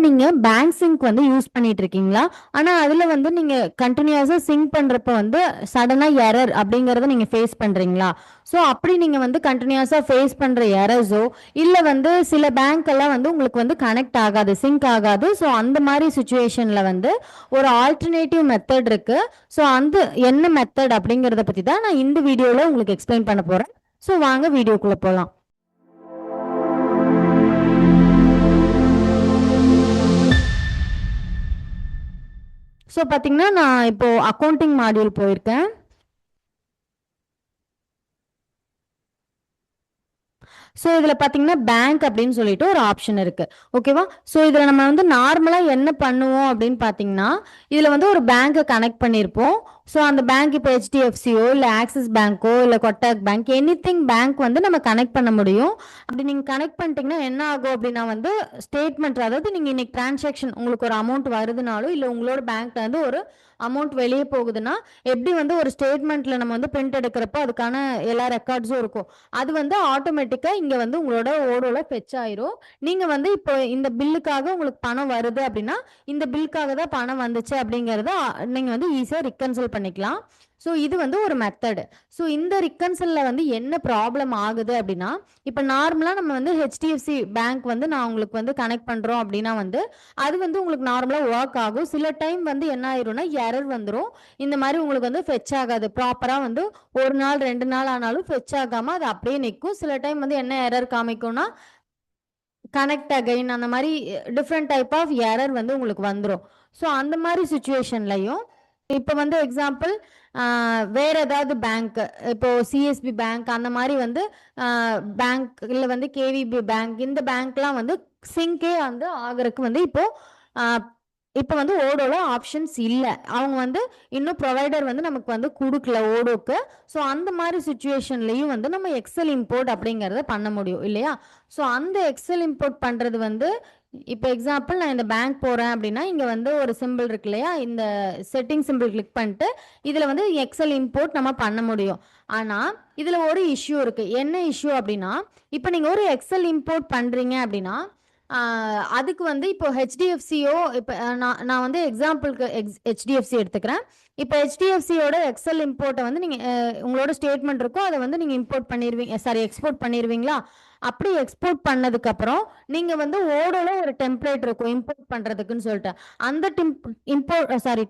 நீங்க bank sink வந்து use பண்ணிட்டு இருக்கீங்களா? ஆனா அதுல வந்து நீங்க கண்டினியூஸா சிங்க் பண்றப்ப வந்து சடனா எரர் அப்படிங்கறத நீங்க ஃபேஸ் பண்றீங்களா? ஸோ அப்படி நீங்க வந்து கண்டினியூஸா ஃபேஸ் பண்ற எரர்ஸோ இல்ல வந்து சில பேங்க் எல்லாம் வந்து உங்களுக்கு வந்து கனெக்ட் ஆகாது, சிங்க் ஆகாது. ஸோ அந்த மாதிரி சுச்சுவேஷன்ல வந்து ஒரு ஆல்டர்னேட்டிவ் மெத்தட் இருக்கு. ஸோ அந்த என்ன மெத்தட் அப்படிங்கறத பத்தி தான் நான் இந்த வீடியோல உங்களுக்கு எக்ஸ்பிளைன் பண்ண போறேன். ஸோ வாங்க வீடியோக்குள்ள போலாம். ஸோ பார்த்தீங்கன்னா நான் இப்போ அக்கௌண்டிங் மாடியூல் போயிருக்கேன். ஸோ இதில் பார்த்தீங்கன்னா பேங்க் அப்படின்னு சொல்லிட்டு ஒரு ஆப்ஷன் இருக்கு. ஓகேவா? ஸோ இதில் நம்ம வந்து நார்மலாக என்ன பண்ணுவோம் அப்படின்னு பார்த்தீங்கன்னா, இதில் வந்து ஒரு பேங்க்கை கனெக்ட் பண்ணியிருப்போம். ஸோ அந்த பேங்க் இப்போ ஹெச்டிஎஃப்சியோ இல்லை ஆக்சிஸ் பேங்க்கோ இல்லை கொட்டாக் பேங்க் எனிதிங் பேங்க் வந்து நம்ம கனெக்ட் பண்ண முடியும். அப்படி நீங்கள் கனெக்ட் பண்ணிட்டீங்கன்னா என்ன ஆகும் அப்படின்னா வந்து ஸ்டேட்மெண்ட், அதாவது நீங்கள் இன்னைக்கு டிரான்சாக்ஷன் உங்களுக்கு ஒரு அமௌண்ட் வருதுனாலும் இல்லை உங்களோட பேங்க்ல இருந்து ஒரு அமௌண்ட் வெளியே போகுதுன்னா எப்படி வந்து ஒரு ஸ்டேட்மெண்ட்ல நம்ம வந்து பிரிண்ட் எடுக்கிறப்போ அதுக்கான எல்லா ரெக்கார்ட்ஸும் இருக்கும். அது வந்து ஆட்டோமேட்டிக்கா இங்க வந்து உங்களோட ஓடோல ஃபெச் ஆயிரும். நீங்க வந்து இப்போ இந்த பில்லுக்காக உங்களுக்கு பணம் வருது அப்படின்னா இந்த பில்லுக்காக தான் பணம் வந்துச்சு அப்படிங்கறத நீங்க வந்து ஈஸியா ரிகன்சல் பண்ணிக்கலாம். ஸோ இது வந்து ஒரு மெத்தடு. ஸோ இந்த ரிகன்சல்ல வந்து என்ன ப்ராப்ளம் ஆகுது அப்படின்னா, இப்போ நார்மலா நம்ம வந்து ஹெச்டிஎஃப்சி பேங்க் வந்து நான் உங்களுக்கு வந்து கனெக்ட் பண்றோம் அப்படின்னா வந்து அது வந்து உங்களுக்கு நார்மலா ஒர்க் ஆகும். சில டைம் வந்து என்ன ஆயிரும்னா எரர் வந்துரும். இந்த மாதிரி உங்களுக்கு வந்து ஃபெச் ஆகாது ப்ராப்பரா. வந்து ஒரு நாள் 2 நாள் ஆனாலும் ஃபெச் ஆகாம அது அப்படியே நிற்கும். சில டைம் வந்து என்ன எரர் காமிக்கும்னா கனெக்ட் அகைன் அந்த மாதிரி டிஃப்ரெண்ட் டைப் ஆஃப் எரர் வந்து உங்களுக்கு வந்துடும். ஸோ அந்த மாதிரி சுச்சுவேஷன்லையும் இப்போ வந்து எக்ஸாம்பிள் வேற ஏதாவது பேங்க், இப்போ சிஎஸ்பி பேங்க் அந்த மாதிரி வந்து பேங்க் இல்லை வந்து கேவிபி பேங்க், இந்த பேங்க்லாம் வந்து சிங்கே வந்து ஆகிறதுக்கு வந்து இப்போ வந்து ஓடோல ஆப்ஷன்ஸ் இல்லை. அவங்க வந்து இன்னும் ப்ரொவைடர் வந்து நமக்கு வந்து கொடுக்கல ஓடோக்கு. ஸோ அந்த மாதிரி சுச்சுவேஷன்லையும் வந்து நம்ம எக்ஸல் இம்போர்ட் அப்படிங்கிறத பண்ண முடியும் இல்லையா? ஸோ அந்த எக்ஸல் இம்போர்ட் பண்ணுறது வந்து இப்போ எக்ஸாம்பிள் நான் இந்த பேங்க் போகிறேன் அப்படின்னா இங்கே வந்து ஒரு சிம்பிள் இருக்கு இல்லையா? இந்த செட்டிங் சிம்பிள் கிளிக் பண்ணிட்டு இதில் வந்து எக்ஸல் இம்போர்ட் நம்ம பண்ண முடியும். ஆனால் இதில் ஒரு இஷ்யூ இருக்குது. என்ன இஷ்யூ அப்படின்னா, இப்போ நீங்கள் ஒரு எக்ஸல் இம்போர்ட் பண்ணுறீங்க அப்படின்னா அதுக்கு வந்து இப்போ ஹெச்டிஎஃப்சியோ இப்போ நான் வந்து எக்ஸாம்பிளுக்கு ஹெச்டிஎஃப்சி எடுத்துக்கிறேன். இப்போ ஹெச்டிஎஃப்சியோட எக்ஸல் இம்போர்ட்டை வந்து நீங்கள் உங்களோட ஸ்டேட்மெண்ட் இருக்கும் அதை வந்து நீங்கள் இம்போர்ட் பண்ணிடுவீங்க, சாரி எக்ஸ்போர்ட் பண்ணிடுவீங்களா? அப்படி எக்ஸ்போர்ட் பண்ணதுக்கப்புறம் நீங்கள் வந்து ஓடோல ஒரு டெம்ப்ளேட் இருக்கும் இம்போர்ட் பண்ணுறதுக்குன்னு சொல்லிட்டு. அந்த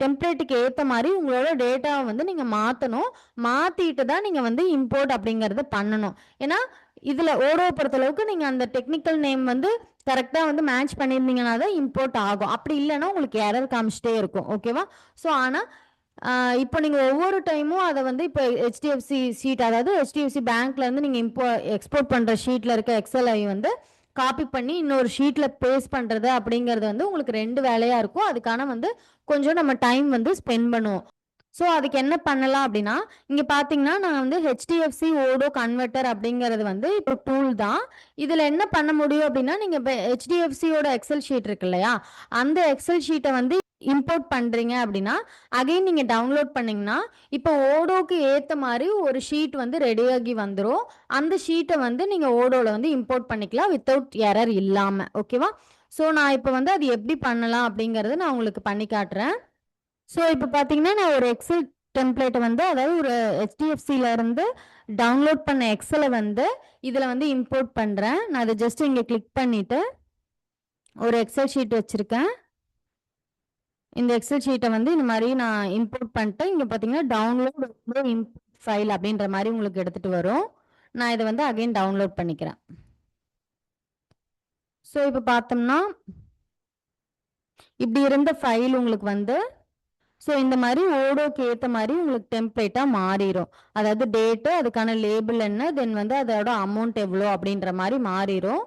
டெம்ப்ளேட்டுக்கு ஏற்ற மாதிரி உங்களோட டேட்டாவை வந்து நீங்கள் மாற்றணும். மாற்றிட்டு தான் நீங்கள் வந்து இம்போர்ட் அப்படிங்கிறத பண்ணணும். ஏன்னா இதில் ஓடோவை பொறுத்தளவுக்கு நீங்கள் அந்த டெக்னிக்கல் நேம் வந்து கரெக்டாக வந்து மேட்ச் பண்ணியிருந்தீங்கன்னா தான் இம்போர்ட் ஆகும். அப்படி இல்லைன்னா உங்களுக்கு எரர் காமிச்சிட்டே இருக்கும். ஓகேவா? ஸோ ஆனால் இப்போ நீங்கள் ஒவ்வொரு டைமும் அதை வந்து இப்போ ஹெச்டிஎஃப்சி ஷீட், அதாவது ஹெச்டிஎஃப்சி பேங்க்லேருந்து நீங்கள் எக்ஸ்போர்ட் பண்ணுற ஷீட்டில் இருக்க எக்ஸலை வந்து காப்பி பண்ணி இன்னொரு ஷீட்டில் பேஸ்ட் பண்ணுறது அப்படிங்கிறது வந்து உங்களுக்கு 2 வேலையாக இருக்கும். அதுக்கான வந்து கொஞ்சம் நம்ம டைம் வந்து ஸ்பெண்ட் பண்ணுவோம். ஸோ அதுக்கு என்ன பண்ணலாம் அப்படின்னா, இங்கே பார்த்தீங்கன்னா நான் வந்து ஹெச்டிஎஃப்சி ஓடோ கன்வெர்ட்டர் அப்படிங்கிறது வந்து இப்போ டூல் தான். இதில் என்ன பண்ண முடியும் அப்படின்னா, நீங்கள் இப்போ ஹெச்டிஎஃப்சியோட எக்ஸல் ஷீட் இருக்கு இல்லையா? அந்த எக்ஸல் ஷீட்டை வந்து இம்போர்ட் பண்ணுறீங்க அப்படின்னா அகைன் நீங்கள் டவுன்லோட் பண்ணிங்கன்னா இப்போ ஓடோக்கு ஏற்ற மாதிரி ஒரு ஷீட் வந்து ரெடியாகி வந்துடும். அந்த ஷீட்டை வந்து நீங்கள் ஓடோவில் வந்து இம்போர்ட் பண்ணிக்கலாம் வித்தவுட் எரர் இல்லாமல். ஓகேவா? ஸோ நான் இப்போ வந்து அது எப்படி பண்ணலாம் அப்படிங்கிறத நான் உங்களுக்கு பண்ணி காட்டுறேன். ஸோ இப்போ பார்த்தீங்கன்னா நான் ஒரு எக்ஸல் டெம்ப்ளேட்டை வந்து, அதாவது ஒரு ஹெச்டிஎஃப்சியில் இருந்து டவுன்லோட் பண்ண எக்ஸலை வந்து இதில் வந்து இம்போர்ட் பண்ணுறேன். நான் அதை ஜஸ்ட் இங்கே கிளிக் பண்ணிவிட்டு ஒரு எக்ஸல் ஷீட் வச்சுருக்கேன். இந்த எக்ஸல் ஷீட்டை வந்து இந்த மாதிரி நான் இம்போர்ட் பண்ணிட்டு இங்கே பார்த்தீங்கன்னா டவுன்லோட் இம்போர்ட் ஃபைல் அப்படின்ற மாதிரி உங்களுக்கு எடுத்துகிட்டு வரும். நான் இதை வந்து அகைன் டவுன்லோட் பண்ணிக்கிறேன். ஸோ இப்போ பார்த்தோம்னா இப்படி இருந்த ஃபைல் உங்களுக்கு வந்து ஸோ இந்த மாதிரி ஓடோக்கு ஏற்ற மாதிரி உங்களுக்கு டெம்ப்ளேட்டாக மாறிடும். அதாவது டேட்டு, அதுக்கான லேபிள் என்ன, தென் வந்து அதோட அமௌண்ட் எவ்வளோ அப்படின்ற மாதிரி மாறிடும்.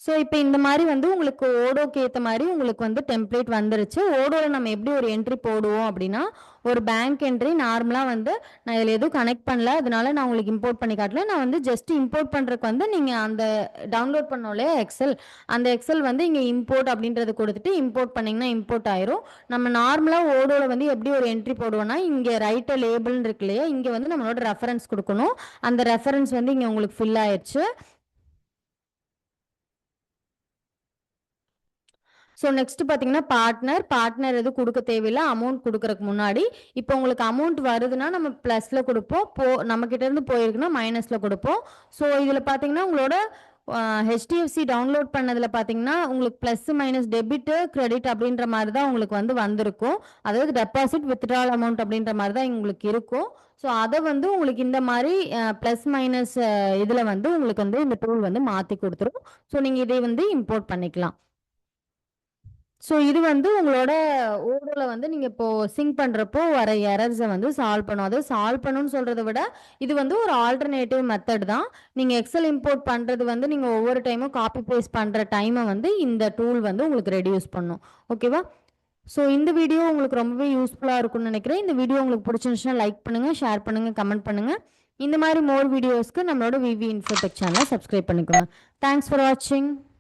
ஸோ இப்போ இந்த மாதிரி வந்து உங்களுக்கு ஓடோக்கு ஏற்ற மாதிரி உங்களுக்கு வந்து டெம்ப்ளேட் வந்துருச்சு. ஓடோவில் நம்ம எப்படி ஒரு என்ட்ரி போடுவோம் அப்படின்னா, ஒரு பேங்க் என்ட்ரி நார்மலாக வந்து நான் இதில் எதுவும் கனெக்ட் பண்ணல, அதனால நான் உங்களுக்கு இம்போர்ட் பண்ணி காட்டல. நான் வந்து ஜஸ்ட் இம்போர்ட் பண்ணுறதுக்கு வந்து நீங்கள் அந்த டவுன்லோட் பண்ணோலே எக்ஸல், அந்த எக்ஸல் வந்து இங்கே இம்போர்ட் அப்படின்றது கொடுத்துட்டு இம்போர்ட் பண்ணிங்கன்னா இம்போர்ட் ஆயிரும். நம்ம நார்மலாக ஓடோவில் வந்து எப்படி ஒரு என்ட்ரி போடுவோம்னா, இங்கே ரைட்டர் லேபிள்னு இருக்கு இல்லையா, இங்கே வந்து நம்மளோட ரெஃபரன்ஸ் கொடுக்கணும். அந்த ரெஃபரன்ஸ் வந்து இங்கே உங்களுக்கு ஃபில் ஆயிடுச்சு. ஸோ நெக்ஸ்ட் பார்த்தீங்கன்னா பார்ட்னர் எதுவும் கொடுக்க தேவையில்லை அமௌண்ட் கொடுக்கறதுக்கு முன்னாடி. இப்போ உங்களுக்கு அமௌண்ட் வருதுன்னா நம்ம ப்ளஸில் கொடுப்போம், நம்மக்கிட்ட இருந்து போயிருக்குன்னா மைனஸில் கொடுப்போம். ஸோ இதில் பார்த்தீங்கன்னா உங்களோட ஹெச்டிஎஃப்சி டவுன்லோட் பண்ணதில் பார்த்தீங்கன்னா உங்களுக்கு ப்ளஸ் மைனஸ் டெபிட்டு கிரெடிட் அப்படின்ற மாதிரி தான் உங்களுக்கு வந்திருக்கும். அதாவது டெபாசிட் வித்ட்ரால் அமௌண்ட் அப்படின்ற மாதிரி தான் உங்களுக்கு இருக்கும். ஸோ அதை உங்களுக்கு இந்த மாதிரி ப்ளஸ் மைனஸ் இதில் உங்களுக்கு இந்த டூல் மாற்றி கொடுத்துரும். ஸோ நீங்கள் இதை இம்போர்ட் பண்ணிக்கலாம். ஸோ இது உங்களோட ஓடோல நீங்கள் இப்போ சிங்க் பண்ணுறப்போ வர எரர்ஸை சால்வ் பண்ணும். அது சால்வ் பண்ணுன்னு சொல்கிறத விட இது ஒரு ஆல்டர்னேட்டிவ் மெத்தட் தான். நீங்கள் எக்ஸல் இம்போர்ட் பண்ணுறது நீங்கள் ஒவ்வொரு டைமும் காப்பி பேஸ்ட் பண்ணுற டைமை இந்த டூல் உங்களுக்கு ரெடியூஸ் பண்ணும். ஓகேவா? ஸோ இந்த வீடியோ உங்களுக்கு ரொம்பவே யூஸ்ஃபுல்லாக இருக்கும்னு நினைக்கிறேன். இந்த வீடியோ உங்களுக்கு பிடிச்சிருந்துச்சுன்னா லைக் பண்ணுங்கள், ஷேர் பண்ணுங்கள், கமெண்ட் பண்ணுங்கள். இந்த மாதிரி மோர் வீடியோஸ்க்கு நம்மளோட விவி இன்ஃபோடெக் சேனலை சப்ஸ்கிரைப் பண்ணிக்கோங்க. தேங்க்ஸ் ஃபார் வாட்சிங்.